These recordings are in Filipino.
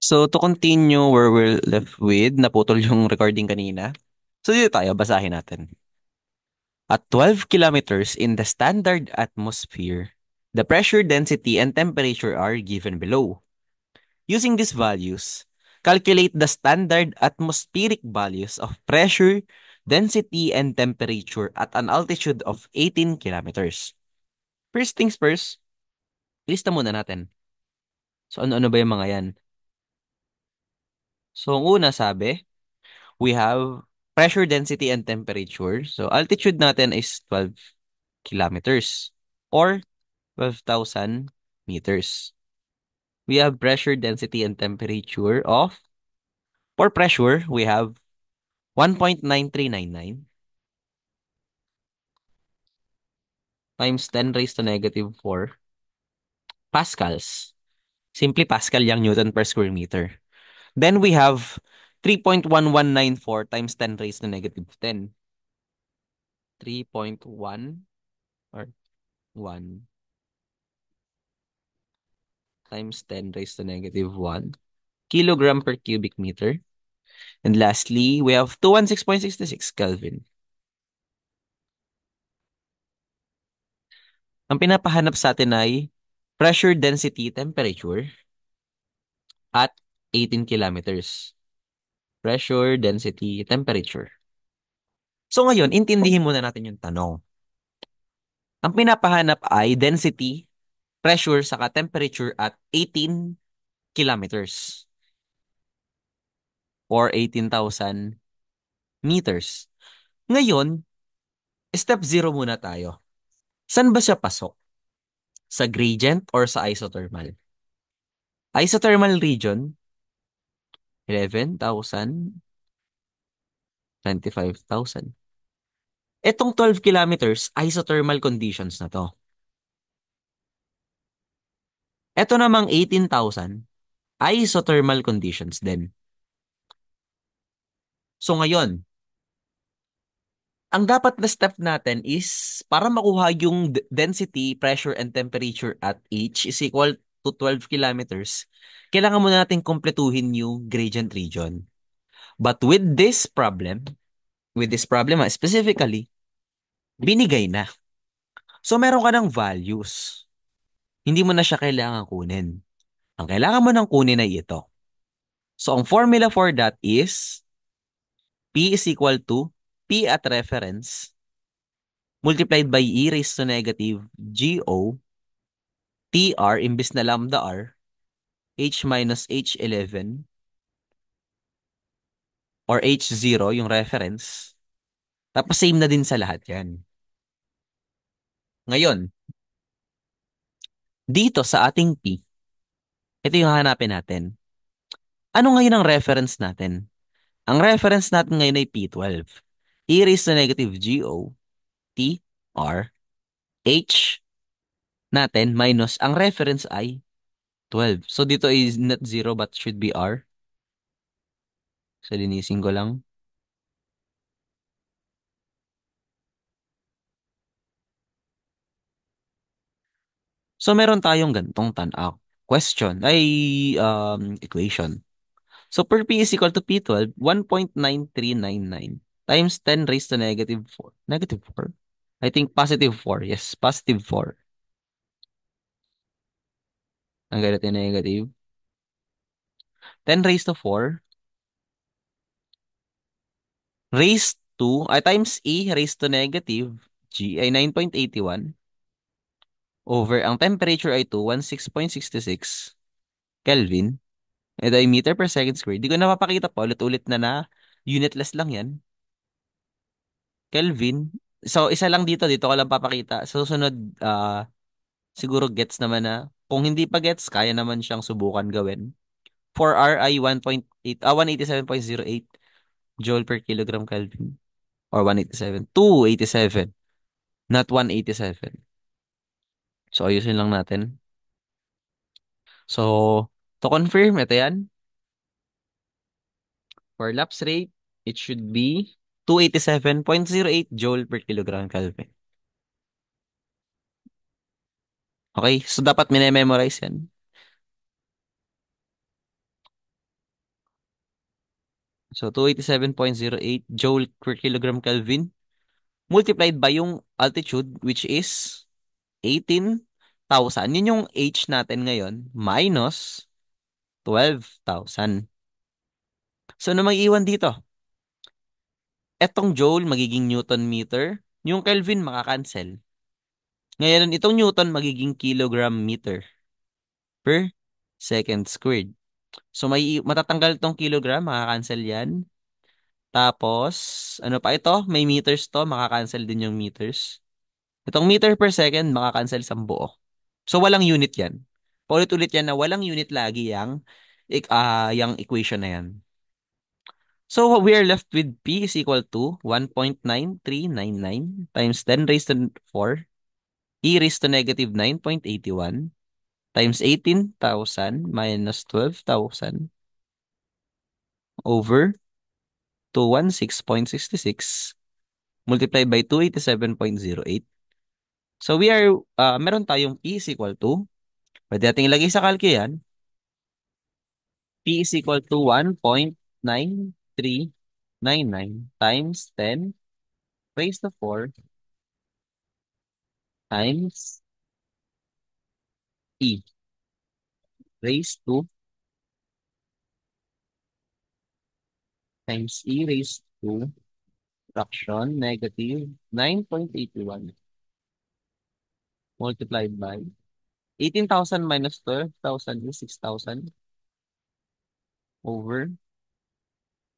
So, to continue where we're left with, naputol yung recording kanina. So, dito tayo, basahin natin. At 12 kilometers in the standard atmosphere, the pressure, density, and temperature are given below. Using these values, calculate the standard atmospheric values of pressure, density, and temperature at an altitude of 18 kilometers. First things first, lista muna natin. So, ano-ano ba yung mga yan? So, ang una sabi, we have pressure, density, and temperature. So, altitude natin is 12 kilometers or 12,000 meters. We have pressure, density, and temperature of, for pressure, we have 1.9399 times 10 raised to negative 4 pascals. Simply Pascal yung Newton per square meter. Then we have 3.1194 times 10 raised to negative 10. 3.1 or 1 times 10 raised to negative 1 kilogram per cubic meter. And lastly, we have 216.66 Kelvin. Ang pinapahanap sa atin ay pressure, density, temperature at 18 kilometers. Pressure, density, temperature. So ngayon, intindihin muna natin yung tanong. Ang pinapahanap ay density, pressure, saka temperature at 18 kilometers or 18,000 meters. Ngayon, step zero muna tayo. San ba siya pasok? Sa gradient or sa isothermal? Isothermal region, 11,000, 25,000. Etong 12 kilometers, isothermal conditions na to. Eto namang 18,000, isothermal conditions din. So ngayon, ang dapat na step natin is para makuha yung density, pressure, and temperature at H is equal to 12 kilometers, kailangan muna natin kumpletuhin yung gradient region. But with this problem specifically, binigay na. So, meron ka ng values. Hindi mo na siya kailangan kunin. Ang kailangan mo nang kunin ay ito. So, ang formula for that is P is equal to P at reference multiplied by E raised to negative GO TR imbis na lambda R H minus H11 or H0 yung reference. Tapos same na din sa lahat yan. Ngayon, dito sa ating P, ito yung hahanapin natin. Ano ngayon ang reference natin? Ang reference natin ngayon ay P12. E raised to negative GO T R H natin minus ang reference ay 12. So dito is not 0 but should be R. So linisin ko lang. So meron tayong gantong question ay equation. So per P is equal to P12, 1.9399 times 10 raised to negative 4. Negative 4? I think positive 4. Yes, positive 4. Ang ganito yung negative. 10 raised to 4 raised to, ay times E raised to negative G ay 9.81 over ang temperature ay 216.66 Kelvin. Ito ay meter per second squared. Di ko napapakita pa. Ulit-ulit na unitless lang yan. Kelvin. So, isa lang dito. Dito ko lang papakita. Sa susunod, siguro gets naman na. Kung hindi pa gets, kaya naman siyang subukan gawin. For R ay 1.8, 187.08 joule per kilogram Kelvin. Or 187. 287. Not 187. So, ayusin lang natin. So, to confirm, ito yan. For lapse rate, it should be 287.08 joule per kilogram Kelvin. Okay? So, dapat minememorize yan. So, 287.08 joule per kilogram Kelvin multiplied by yung altitude which is 18,000. Yun yung H natin ngayon minus 12,000. So, ano mag-iwan dito? Etong joule magiging Newton meter. Yung Kelvin makakancel. Ngayon, itong Newton magiging kilogram meter per second squared. So, matatanggal tong kilogram, makakancel yan. Tapos, ano pa ito? May meters to, makakancel din yung meters. Itong meter per second, makakancel sa buo. So, walang unit yan. Paulit-ulit yan na walang unit lagi yung equation na yan. So, we are left with P is equal to 1.9399 times 10 raised to 4 e raised to negative 9.81 times 18,000 minus 12,000 over 216.66 multiplied by 287.08. So, meron tayong P is equal to, pwede natin ilagay sa calc yan, P is equal to 1.9399 times 10 raised to 4 times E raised to fraction negative 9.81 multiplied by 18,000 minus 12,000 is 6,000 over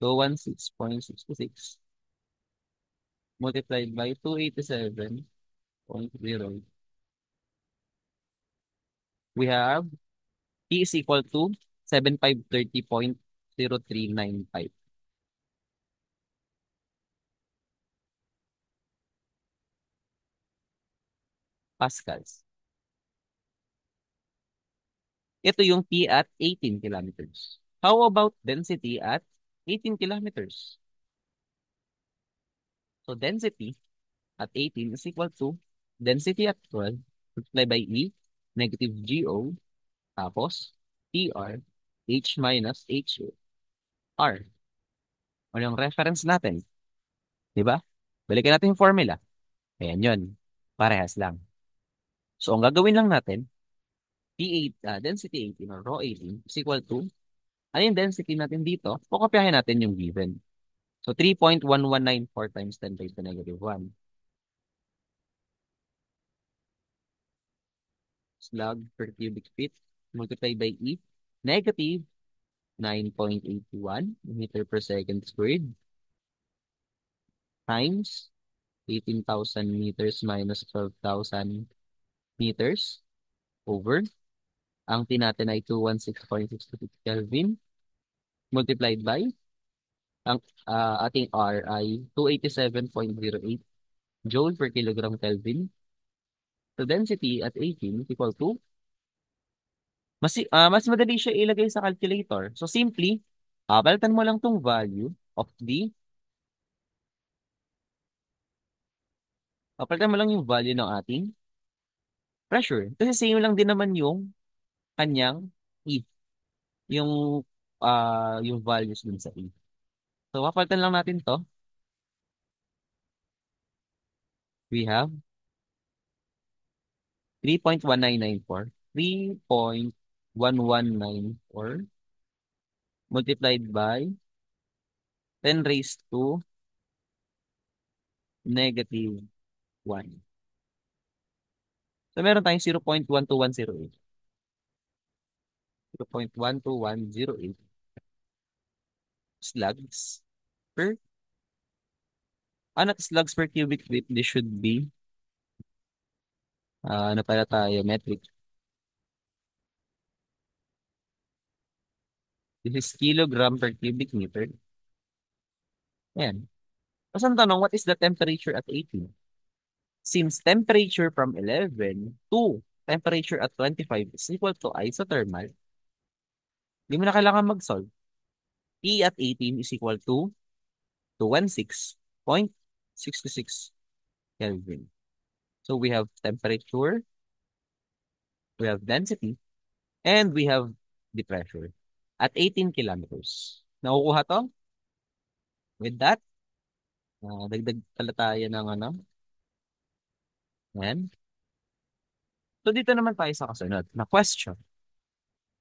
216.66 multiplied by 287.0. We have T is equal to 7530.0395 pascals. Ito yung T at 18 kilometers. How about density at 18 kilometers? So density at 18 is equal to density at 12 multiplied by E negative GO tapos PR H minus HR. Ano yung reference natin? Diba? Balikan natin yung formula. Ayan yun. Parehas lang. So, ang gagawin lang natin, density 18 or rho 18 is equal to, ano yung density natin dito? Kukopyahin natin yung given. So, 3.1194 times 10 raised to negative 1. Slug per cubic feet multiplied by E, negative 9.81 meter per second squared times 18,000 meters minus 12,000 meters over. Ang T natin ay 216.66 Kelvin multiplied by ang ating R ay 287.08 joule per kilogram Kelvin. So density at 18 is equal to mas madali siya ilagay sa calculator. So simply, palitan mo lang tong value of the palitan mo lang yung value ng ating pressure. Kasi same lang din naman yung kanyang E, yung values dun sa E. So papalitan lang natin to. We have 3.1994. 3.1194 multiplied by 10 raised to negative 1. So, meron tayong 0.12108. 0.12108 slugs per, not slugs per cubic feet. This should be, ano pala tayo, metric. This is kilogram per cubic meter. Ayan. Tapos ang tanong, what is the temperature at 18? Since temperature from 11 to temperature at 25 is equal to isothermal, hindi mo na kailangan mag-solve. E at 18 is equal to 216.66 Kelvin. So we have temperature, we have density, and we have the pressure at 18 kilometers. Nakukuha to? With that, dagdag pala tayo ng ano. Ayan. So dito naman tayo sa kasunod na question.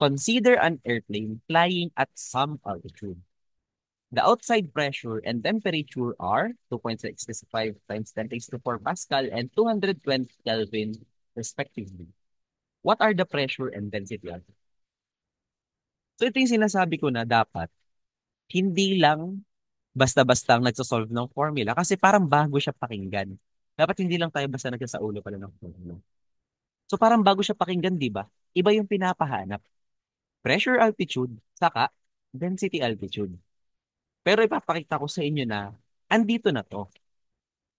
Consider an airplane flying at some altitude. The outside pressure and temperature are 2.65 times 10 raised to 4 Pascal and 220 Kelvin respectively. What are the pressure and density of it? So ito yung sinasabi ko na dapat hindi lang basta-basta ang nagsosolve ng formula kasi parang bago siya pakinggan. Dapat hindi lang tayo basta nagsasaulo pala ng formula. So parang bago siya pakinggan, di ba? Iba yung pinapahanap. Pressure altitude, saka density altitude. Pero ipapakita ko sa inyo na andito na to.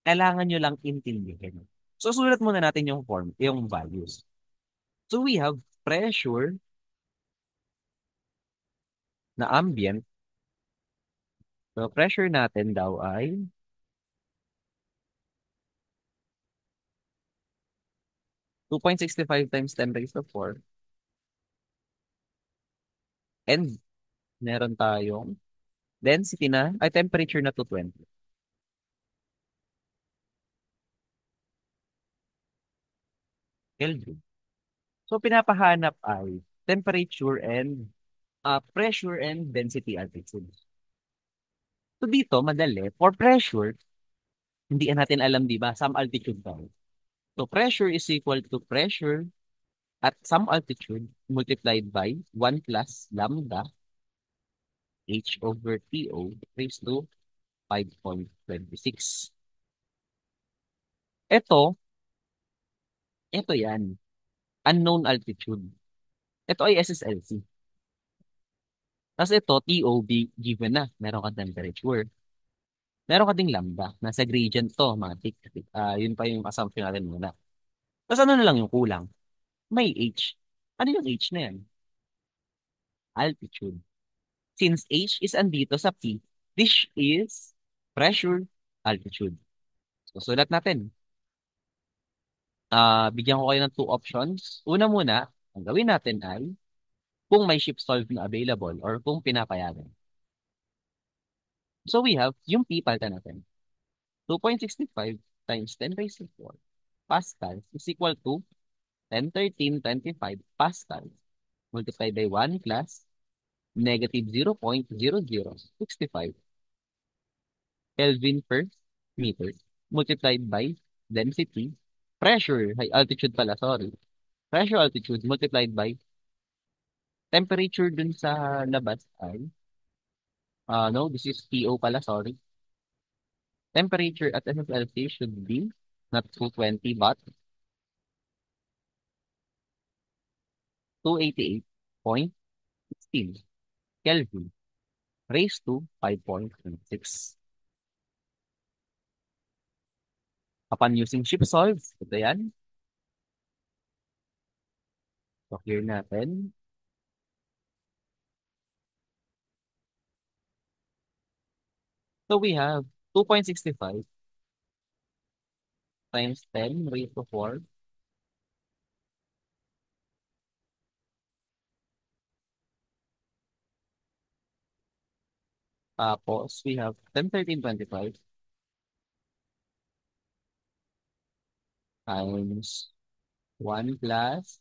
Kailangan nyo lang intindihin. So sulat muna natin yung form, yung values. So we have pressure na ambient. So pressure natin daw ay 2.65 times 10 raised to 4. And meron tayong density na, ay temperature na 220 Kelvin. So pinapahanap ay temperature and pressure and density altitude. So dito, madali. For pressure, hindi natin alam, di ba? Some altitude daw. So pressure is equal to pressure at some altitude multiplied by 1 plus lambda H over TO raised to 5.26. Ito, ito yan. Unknown altitude. Ito ay SSLC. Tapos ito, TOB, given na. Meron ka temperature. Meron ka ding lambda. Nasa gradient to, mga tick. Yun pa yung assumption natin muna. Tapos ano na lang yung kulang? May H. Ano yung H na yan? Altitude. Since H is andito sa P, this is pressure, altitude. So, sulat natin. Bigyan ko kayo ng two options. Una muna, ang gawin natin ay kung may ship solve na available or kung pinapayagan. So we have yung P palitan natin. 2.65 times 10 raised to 4 pascals is equal to 1013.25 pascals multiplied by 1 plus negative 0.0065 Kelvin per meter multiplied by density, pressure, high altitude pala, sorry. Pressure altitude multiplied by temperature dun sa labas ay, no, this is TO pala, sorry. Temperature at SSLC should be not 220 but 288.16 Kelvin raised to 5.26. Upon using ship solve, ito yan. So, clear natin. So, we have 2.65 times 10 raised to 4. Tapos, we have 1013.25 times 1 plus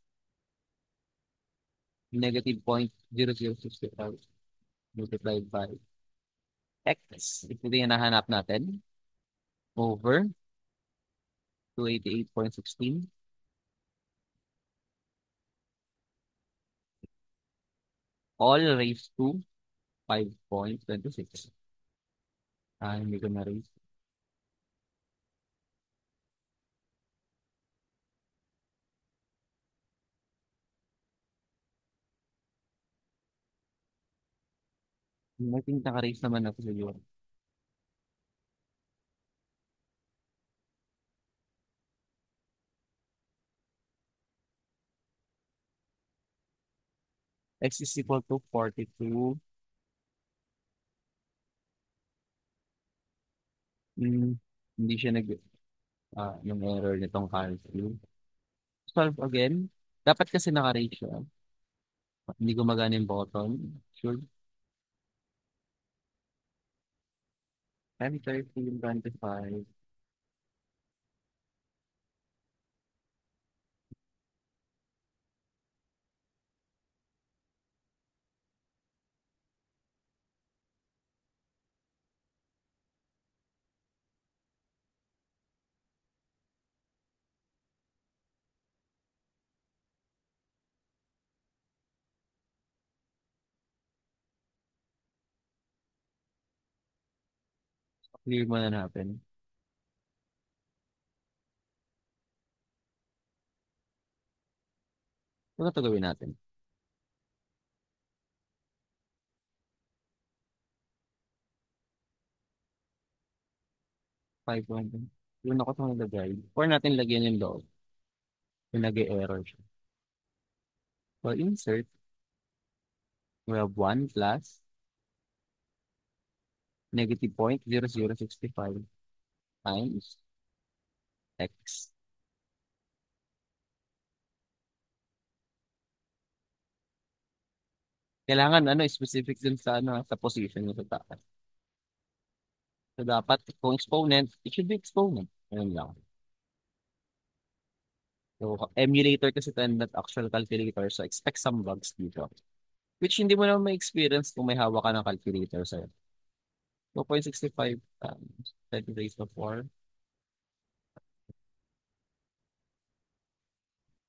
negative 0.0065 multiplied by x. Ito yung hinahanap natin over 288.16 all raised to 5.26. Hindi ko na raise. I think naka-raise naman ako sa iyo. X is equal to 42. Hmm, hindi siya yung error nitong calculus. Solve again. Dapat kasi naka-raise siya. Hindi gumagana yung button. Sure. 10, 13, 25. Clear muna natin. Ano ito gawin natin? 5, 1. Yun ako itong nilagay. Or natin lagyan yung loob. Yung nag-error siya. So, insert. We have 1 plus negative 0.0065 times x. Kailangan specific dun sa sa position nyo sa taas. So dapat kung exponent, it should be exponent. Ayun lang. So emulator kasi ito and not actual calculator. So expect some bugs dito. Which hindi mo naman ma-experience kung may hawak ka ng calculator sa'yo. 2.65 times 10 raised to 4.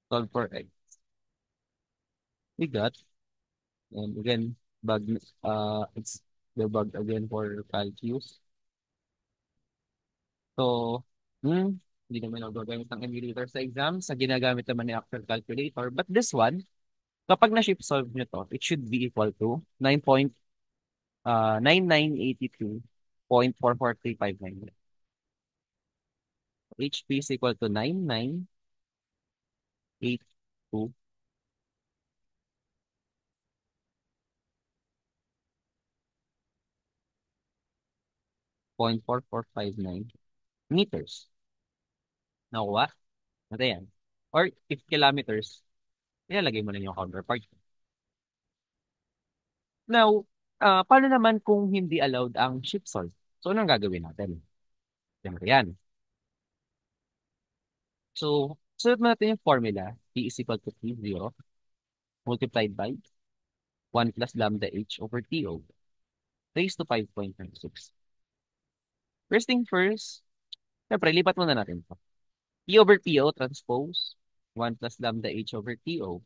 Solve for x. We got. And again, it's the bug again for calculus. So, hindi naman ako gagamit ng emulator sa exam. Sa ginagamit naman ni actual calculator. But this one, kapag na-shift solve nyo to, it should be equal to 9982.44359. HP is equal to 9982.4459 meters. Nakuha? Ito yan. Or if kilometers, ilalagay mo lang yung counterpart. Now, paano naman kung hindi allowed ang shift solve? So, anong gagawin natin? Siyempre yan. So, sulat mo natin yung formula. T is equal to T0 multiplied by 1 plus lambda H over TO raised to 5.96. First thing first, siyempre, lipat muna natin to. T over TO transpose 1 plus lambda H over TO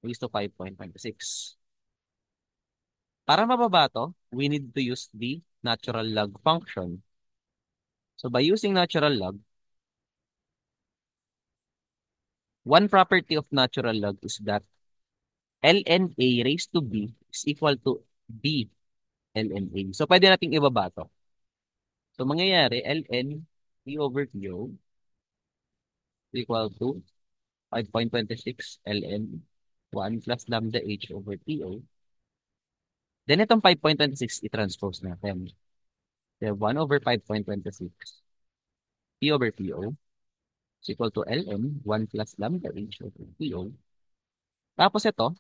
raised to 5.96. Para mababa to, we need to use the natural log function. So, by using natural log, one property of natural log is that ln A raised to B is equal to B ln A. So, pwede nating ibaba to. So, mangyayari, ln T over TO equal to 5.26 ln 1 plus lambda H over TO. Then, itong 5.26, i-transpose natin. So, 1 over 5.26 T over TO is equal to ln 1 plus lambda H over TO. Tapos ito,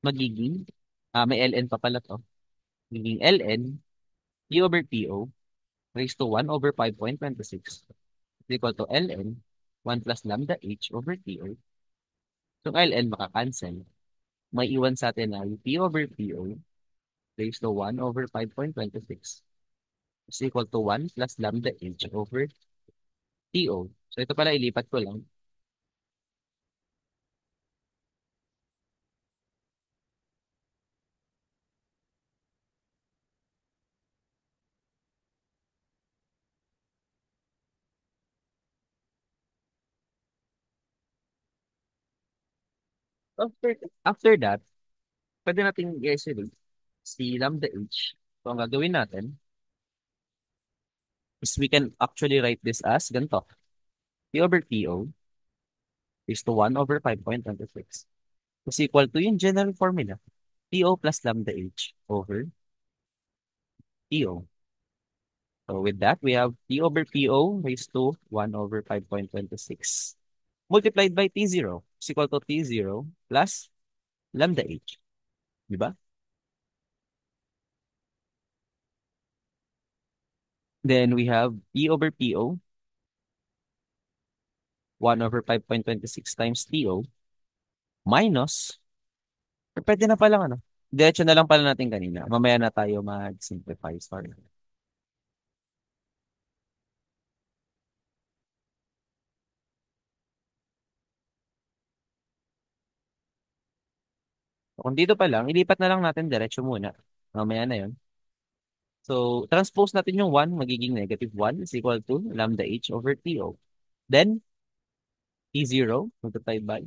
magiging, may ln pa pala to. Magiging ln T over TO raised to 1 over 5.26 is equal to ln 1 plus lambda H over TO. So, ln makakancel. May iwan sa atin ay P over PO raised to 1 over 5.26 is equal to 1 plus lambda H over TO. So, ito pala ilipat ko lang. After, after that, pwede natin i-isolate si lambda H. So, ang gagawin natin is we can actually write this as ganito. P over PO is to 1 over 5.26 is equal to yung general formula. PO plus lambda H over TO. So with that, we have T over PO raised to 1 over 5.26 multiplied by T0 is equal to T0 plus lambda H. Di ba? Then we have P over PO, 1 over 5.26 times TO, minus, or pwede na palang ano, diretso na lang pala natin kanina. Mamaya na tayo mag-simplify, sorry. So, kung dito pa lang, ilipat na lang natin diretso muna. Mamaya na yon. So, transpose natin yung 1, magiging negative 1 is equal to lambda h over TO. Then, P0 multiplied by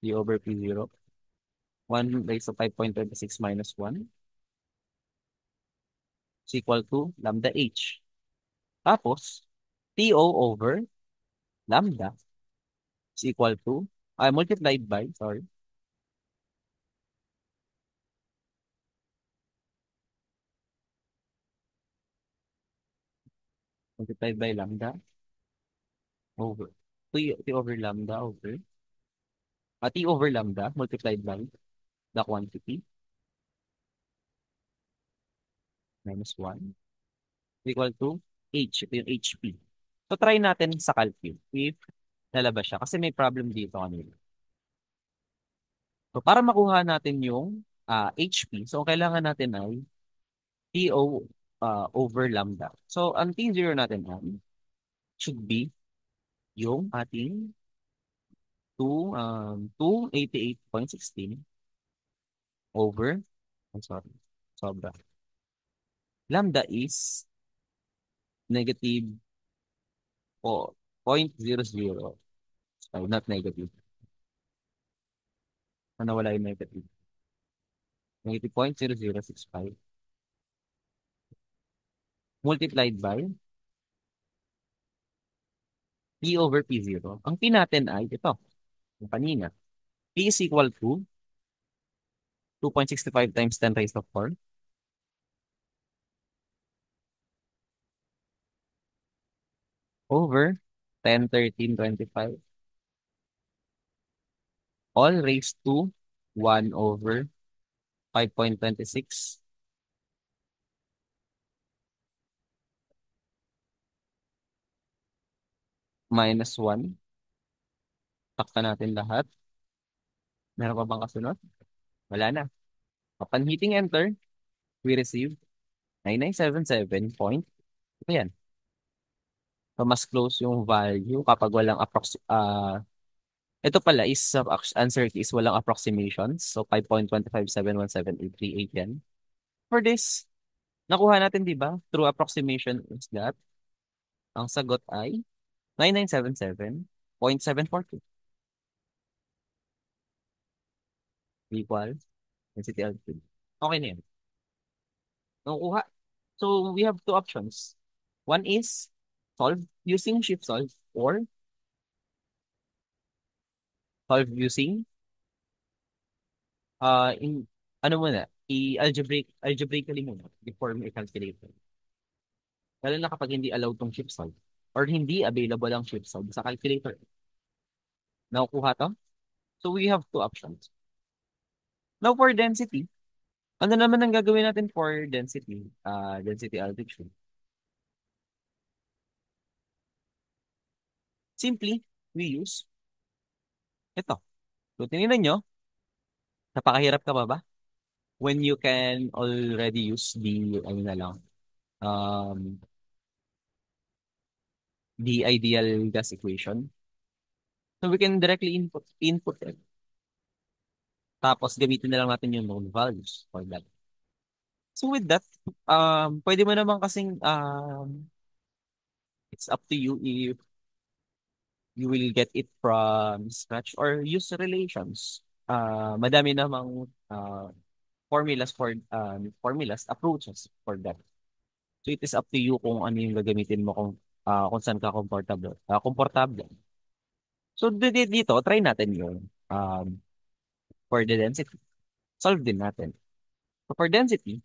P over P0. 1 raised to 5.26 minus 1 is equal to lambda h. Tapos, TO over lambda is equal to, multiplied by, sorry, multiplied by lambda over, T over lambda over, T over lambda multiplied by the quantity minus 1 equal to H, ito yung HP. So, try natin sa calculate if lalabas siya. Kasi may problem dito kanina. So, para makuha natin yung HP, so, ang kailangan natin ay TO over lambda. So, ang T0 natin ay should be yung ating 288.16 over, I'm sorry, sobra. Lambda is negative po 0.00. So, not negative. Nawala yung negative. Negative 0.0065 multiplied by P over P0. Ang P natin ay ito, yung kanina. P is equal to 2.65 times 10 raised to 4 over 10, 13, 25 all raised to 1 over 5.26 minus 1. Takpan natin lahat. Meron pa bang kasunod? Wala na. Upon hitting enter, we receive 9977 point. Ito yan. So, mas close yung value kapag walang ito pala is answer is walang approximations. So, 5.2571783 yan. For this, nakuha natin, di ba? Through approximation is that ang sagot ay 9977.742 equal density altitude. Okay na yan. Nakuha. So, we have two options. One is solve using shift solve or solve using in ano muna, algebraically muna before mo i-calculate. Lalo na kapag hindi allowed tong shift solve or hindi available ang shift solve sa calculator. Nakukuha to? So we have two options. Now for density, ano naman ang gagawin natin for density? Density altitude. Simply, we use ito. So tinignan nyo, napakahirap ka ba? When you can already use ano na lang, um, the ideal gas equation. So we can directly input it. Tapos gamitin na lang natin yung known values for that. So with that, pwede mo naman kasing it's up to you if you will get it from scratch or use relations. Madami namang formulas, approaches for that. So it is up to you kung ano yung gagamitin mo kung saan ka komportable. So dito, try natin yun. For the density. Solve din natin. So for density,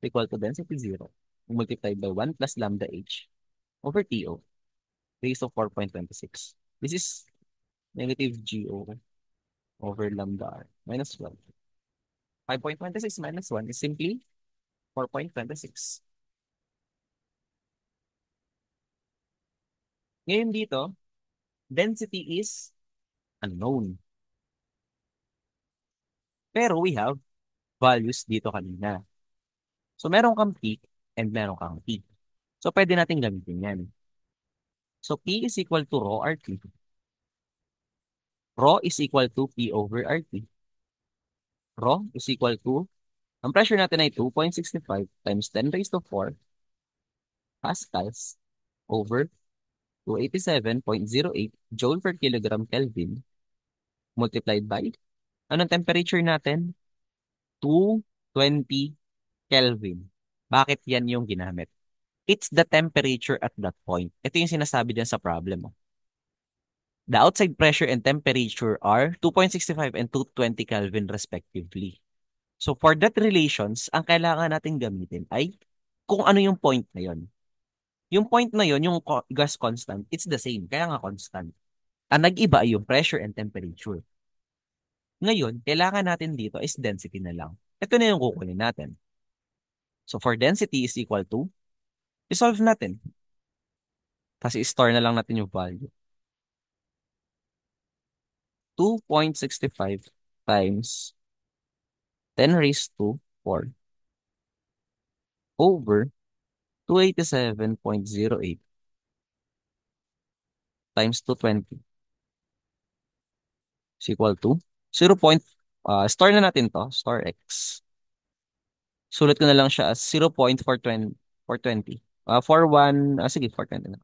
equal to density 0 multiplied by 1 plus lambda h over TO raised to 4.26. This is negative GO over lambda r minus 12. 5.26 minus 1 is simply 4.26. Ngayon dito, density is unknown. Pero we have values dito kanina. So meron kang peak and meron kang peak. So pwede natin gamitin yan. So P is equal to rho RT. Rho is equal to P over RT. Rho is equal to, ang pressure natin ay 2.65 times 10 raised to 4 pascals over 287.08 joule per kilogram Kelvin multiplied by, anong temperature natin? 220 Kelvin. Bakit yan yung ginamit? It's the temperature at that point. Ito yung sinasabi din sa problem. Oh. The outside pressure and temperature are 2.65 and 220 Kelvin respectively. So for that relations, ang kailangan natin gamitin ay kung ano yung point na yon. Yung point na yon, yung gas constant, it's the same. Kaya nga constant. Ang nag-iba ay yung pressure and temperature. Ngayon, kailangan natin dito is density na lang. Ito na yung kukunin natin. So for density is equal to, isolve natin. Kasi store na lang natin yung value. 2.65 times 10 raised to 4 over 287.08 times 220 is equal to 0. Store na natin to. Store x. Sulat ko na lang siya as 0.420. 420. 41, sige, 420 na.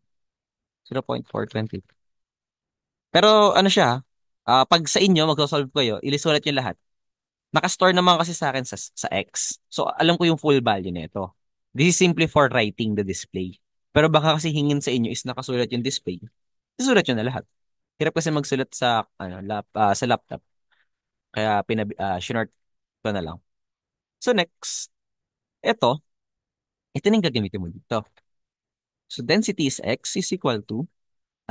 0.420. Pero ano siya, pag sa inyo, magsosolve kayo, ilisulat nyo lahat. Nakastore naman kasi sa akin sa X. So, alam ko yung full value nito. This is simply for writing the display. Pero baka kasi hingin sa inyo is nakasulat yung display. Isulat nyo na lahat. Hirap kasi magsulat sa, sa laptop. Kaya sinort ko na lang. So, next. Ito na yung gagamitin mo dito. So, density is X is equal to,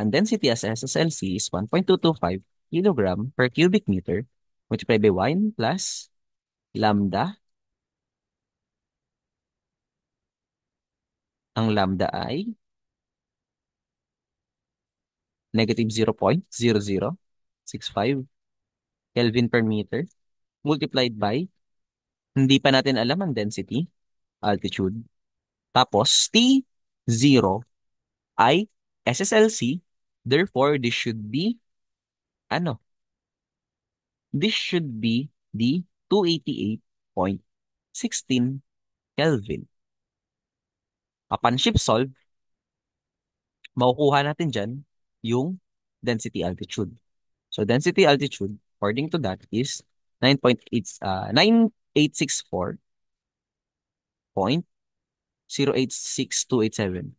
ang density as SSLC is 1.225 kilogram per cubic meter multiplied by 1 plus lambda. Ang lambda ay negative 0.0065 Kelvin per meter multiplied by, hindi pa natin alam ang density, altitude. Tapos, T0 ay SSLC. Therefore, ano? This should be the 288.16 Kelvin. Upon shift solve, makukuha natin dyan yung density altitude. So density altitude, according to that, is 986287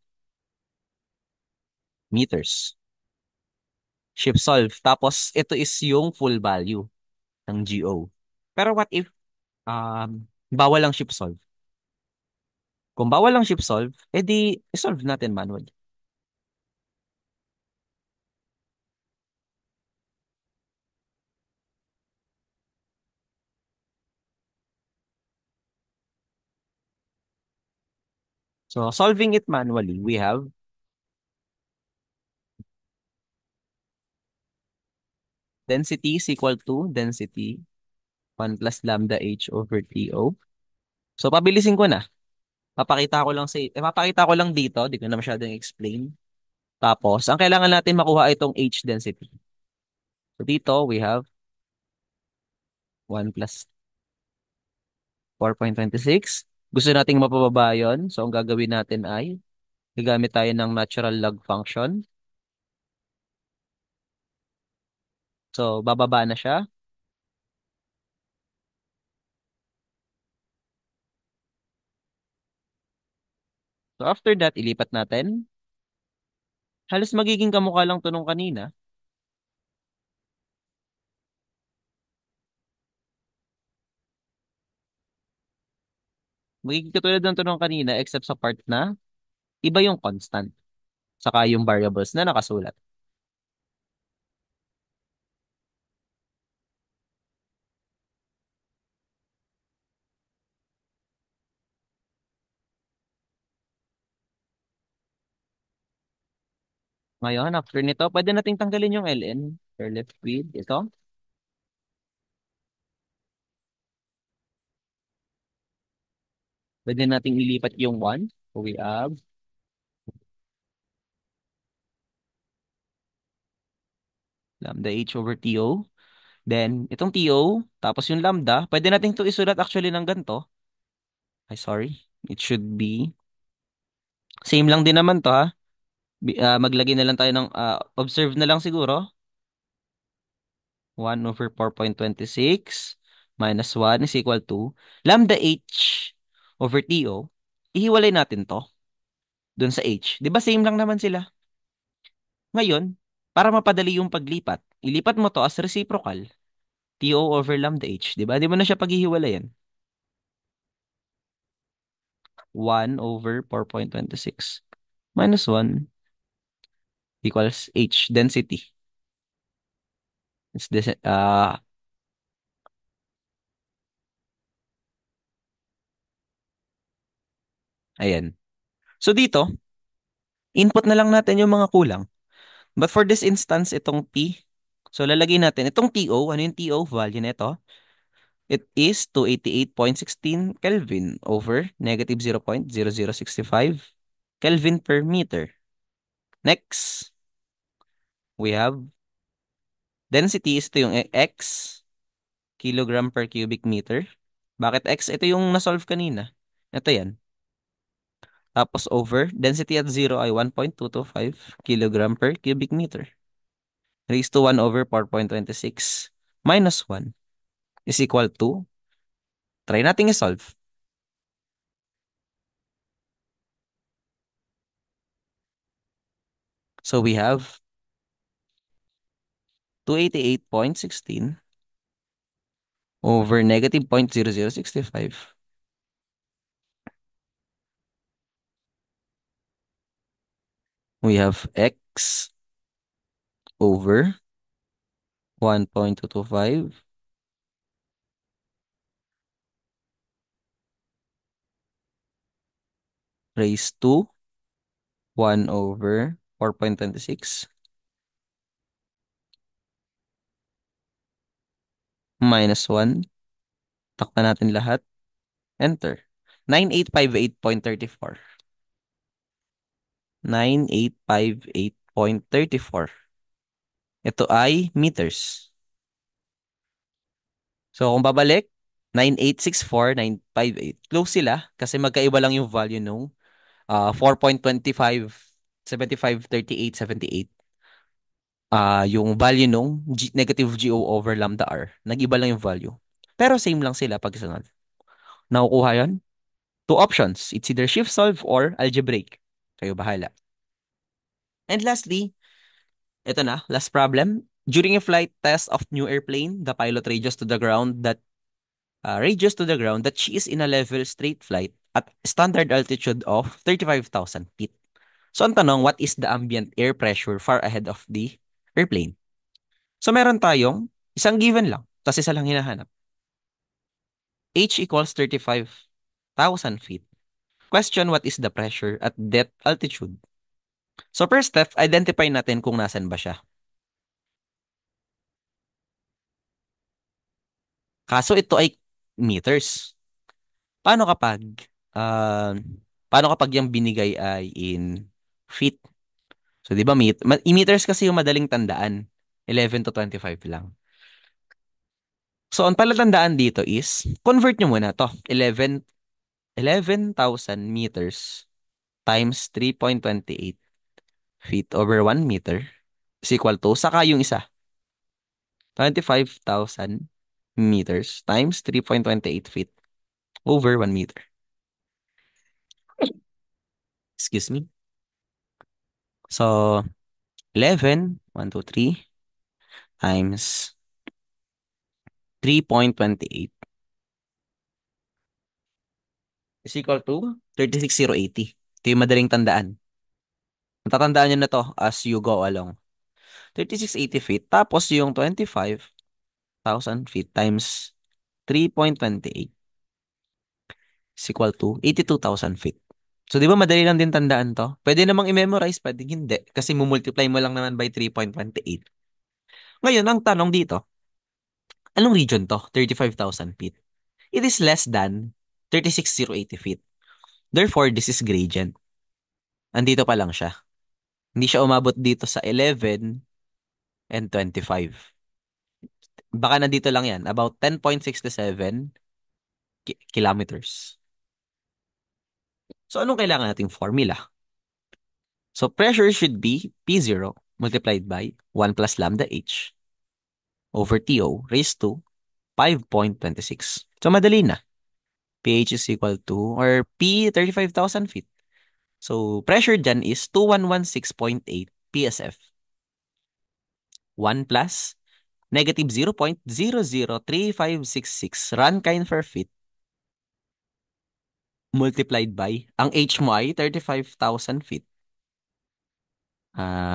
meters. Shift solve. Tapos, ito is yung full value ng GO. Pero what if bawal lang shift solve? Kung bawal lang shift solve, edi solve natin manually. So, solving it manually, we have density is equal to density 1 plus lambda h over TO. So, pabilisin ko na. Papakita ko lang dito, di ko na masyadong explain. Tapos, ang kailangan natin makuha ay itong H density. So, dito, we have 1 plus 4.26. Gusto nating mapababa yun. So, ang gagawin natin ay gagamit tayo ng natural log function. So, bababa na siya. So, after that, ilipat natin. Halos magiging kamukha lang to nung kanina. Magiging katulad ng to nung kanina except sa part na iba yung constant. Saka yung variables na nakasulat. Ngayon, after nito, pwede nating tanggalin yung ln. We're left with ito. Pwede nating ilipat yung 1. So we have lambda h over TO. Then, itong TO, tapos yung lambda, pwede natin ito isulat actually ng ganito. Ay, sorry. It should be, same lang din naman to ha. Maglagay na lang tayo ng, observe na lang siguro. 1 over 4.26 minus 1 is equal to lambda h over TO. Ihiwalay natin to dun sa h. Di ba same lang naman sila? Ngayon, para mapadali yung paglipat, ilipat mo to as reciprocal. TO over lambda h. Di ba? Di mo na siya paghihiwalayan. 1 over 4.26 minus 1 equals h density. It's this, ayan. So dito, input na lang natin yung mga kulang. But for this instance, itong T, so lalagay natin, itong TO, ano yung TO value nito? It is 288.16 Kelvin over negative 0.0065 Kelvin per meter. Next, we have density is ito yung X, kilogram per cubic meter. Bakit X? Ito yung na-solve kanina. Ito yan. Tapos over, density at 0 ay 1.225 kilogram per cubic meter. Raised to 1 over 4.26 minus 1 is equal to, try nating i-solve. So we have 288.16 over negative 0.0065. We have X over 1.225 raised to 1 over 4.26 minus 1. Takpan natin lahat. Enter. 9858.34. 9858.34. Ito ay meters. So kung babalik, 9864958. Close sila kasi magkaiba lang yung value nung 4.25, 75, 38, 78. Yung value nung negative GO over lambda R. Nag-iba lang yung value. Pero same lang sila pag sunod. Nakukuha yan? Two options. It's either shift solve or algebraic. Kayo bahala. And lastly, ito na, last problem. During a flight test of new airplane, the pilot radios to the ground that she is in a level straight flight at standard altitude of 35,000 feet. So ang tanong, what is the ambient air pressure far ahead of the airplane? So meron tayong isang given lang, tapos isa lang hinahanap. H equals 35,000 feet. Question, what is the pressure at that altitude? So first step, identify natin kung nasan ba siya. Kaso ito ay meters. Paano kapag, uh, paano kapag yung binigay ay in feet? So, di ba, meters kasi yung madaling tandaan. 11 to 25 lang. So, ang palatandaan dito is, convert nyo muna to. 11,000 meters times 3.28 feet over 1 meter is equal to, saka yung isa, 25,000 meters times 3.28 feet over 1 meter. Excuse me. So, 11, 1, 2, 3 times 3.28 is equal to 36,080. Ito yung madaling tandaan. Matatandaan nyo na to as you go along. 3680 feet. Tapos yung 25,000 feet times 3.28 is equal to 82,000 feet. So, di ba madali lang din tandaan to? Pwede namang i-memorize, pwede hindi. Kasi mumultiply mo lang naman by 3.28. Ngayon, ang tanong dito, anong region to? 35,000 feet. It is less than 36,080 feet. Therefore, this is gradient. Andito pa lang siya. Hindi siya umabot dito sa 11 and 25. Baka nandito lang yan. About 10.67 kilometers. So, anong kailangan nating formula? So, pressure should be P0 multiplied by 1 plus lambda H over TO raised to 5.26. So, madali na. pH is equal to, or P, 35,000 feet. So, pressure dyan is 2116.8 PSF. 1 plus negative 0.003566 Rankine per feet multiplied by, ang H mo ay 35,000 feet.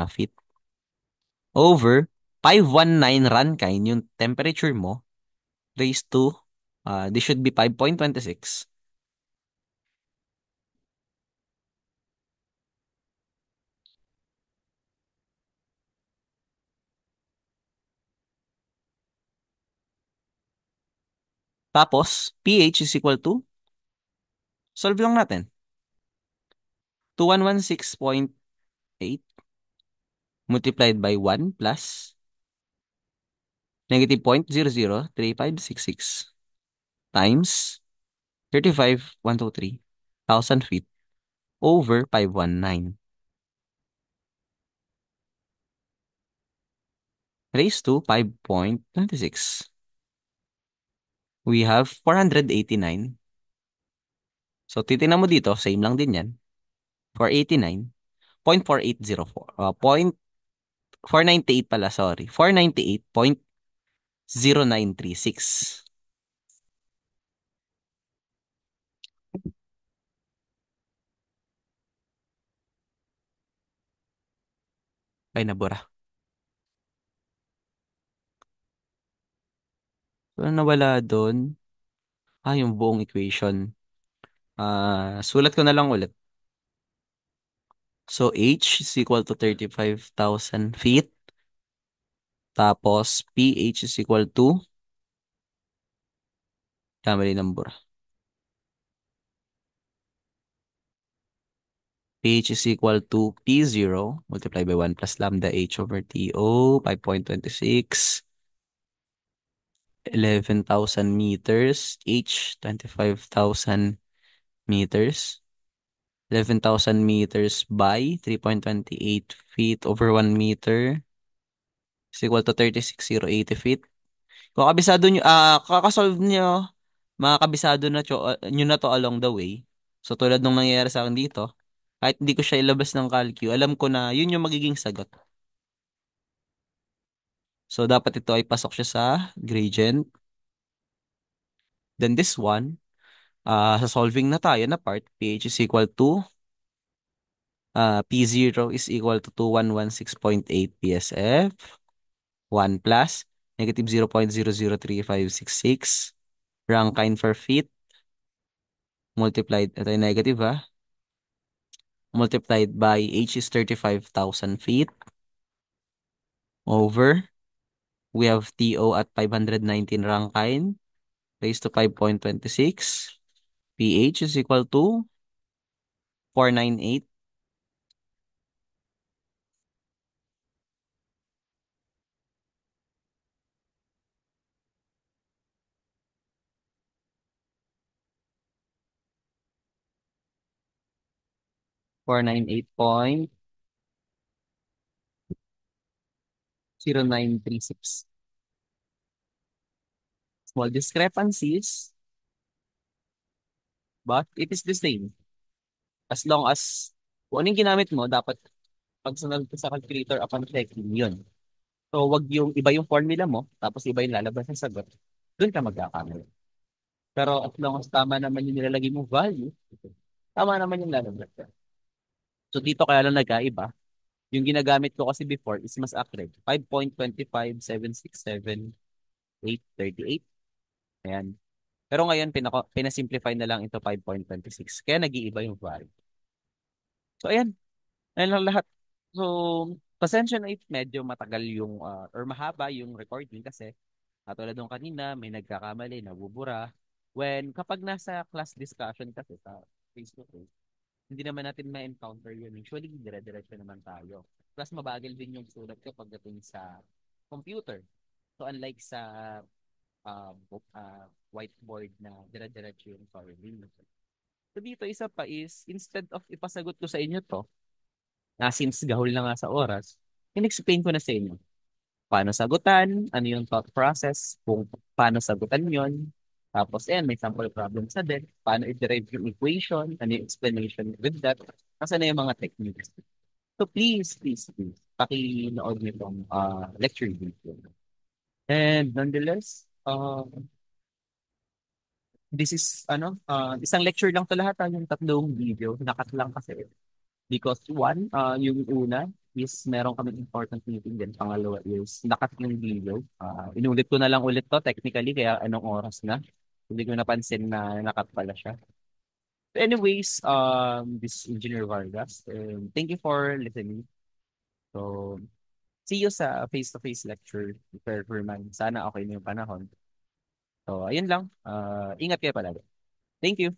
Feet over 519 Rankine, yung temperature mo, raised to, this should be 5.26. Tapos, pH is equal to, solve lang natin. 2116.8 multiplied by 1 plus negative 0.003566 times 35,123,000 feet over 519 raised to 5.26. We have 489. So, titingnan mo dito, same lang din yan. 489.4804. 498 pala, sorry. 498.0936. Ay, nabura. So, ano nawala doon? Yung buong equation. Sulat ko na lang ulit. So, H is equal to 35,000 feet. Tapos, pH is equal to, kamali ng bura. pH is equal to P0 multiplied by 1 plus lambda H over TO, 5.26, 11,000 meters, H, 25,000 meters, 11,000 meters by 3.28 feet over 1 meter is equal to 36,080 feet. Kung kabisado nyo, kakasolve nyo, mga kabisado na nyo na to along the way. So, tulad nung nangyayari sa akin dito, kahit hindi ko siya ilabas ng calcu, alam ko na yun yung magiging sagot. So, dapat ito ay pasok siya sa gradient. Then this one, sa solving na tayo na part, pH is equal to, P0 is equal to 2116.8 PSF, 1 plus, negative 0.003566, Rankine per feet, multiplied, ito yung negative multiplied by H is 35,000 feet, over, we have TO at 519 Rankine, raised to 5.26, pH is equal to 498. 498.0936. Small discrepancies, but it is the same. As long as kung anong ginamit mo, dapat pag sunod ka sa calculator upon checking, yun. So, wag yung iba yung formula mo, tapos iba yung lalabas ng sagot. Doon ka magkakamali. Pero as long as tama naman yung nilalagay mong value, tama naman yung lalabas. So, dito kaya lang nagkaiba. Yung ginagamit ko kasi before is mas accurate. 5.25767.838. Ayan. Pero ngayon, pinasimplify na lang ito 5.26. Kaya nag-iiba yung value. So, ayan. Ayan lang lahat. So, pasensya na if medyo matagal yung, or mahaba yung recording kasi, tulad nung kanina, may nagkakamali, nabubura. Kapag nasa class discussion kasi sa face-to-face, hindi naman natin ma-encounter yun. Usually, dire-diretso naman tayo. Plus, mabagal din yung sulat ko pagdating sa computer. So, unlike sa whiteboard na dire-diretso yung solving. So, dito, isa pa is, instead of ipasagot ko sa inyo to, na since gahol na nga sa oras, in-explain ko na sa inyo. Paano sagutan, ano yung thought process, kung paano sagutan yon. Tapos, may sample problem sa din. Paano i-derive yung equation, ano yung explanation with that. Kasi na yung mga techniques. So, please, pakinood niyo itong lecture video. And nonetheless, this is, isang lecture lang to lahat, yung tatlong video. Nakat lang kasi. Because one, yung una is meron kami important meeting din. Pangalawa is nakat yung video. Inulit ko na lang ulit to technically kaya anong oras na. Hindi ko napansin na nakat pala siya. Anyways, this is Engineer Vargas. And thank you for listening. So, see you sa face-to-face lecture. Prepare for mine. Sana okay na yung panahon. So, ayun lang. Ingat kayo palagi. Thank you.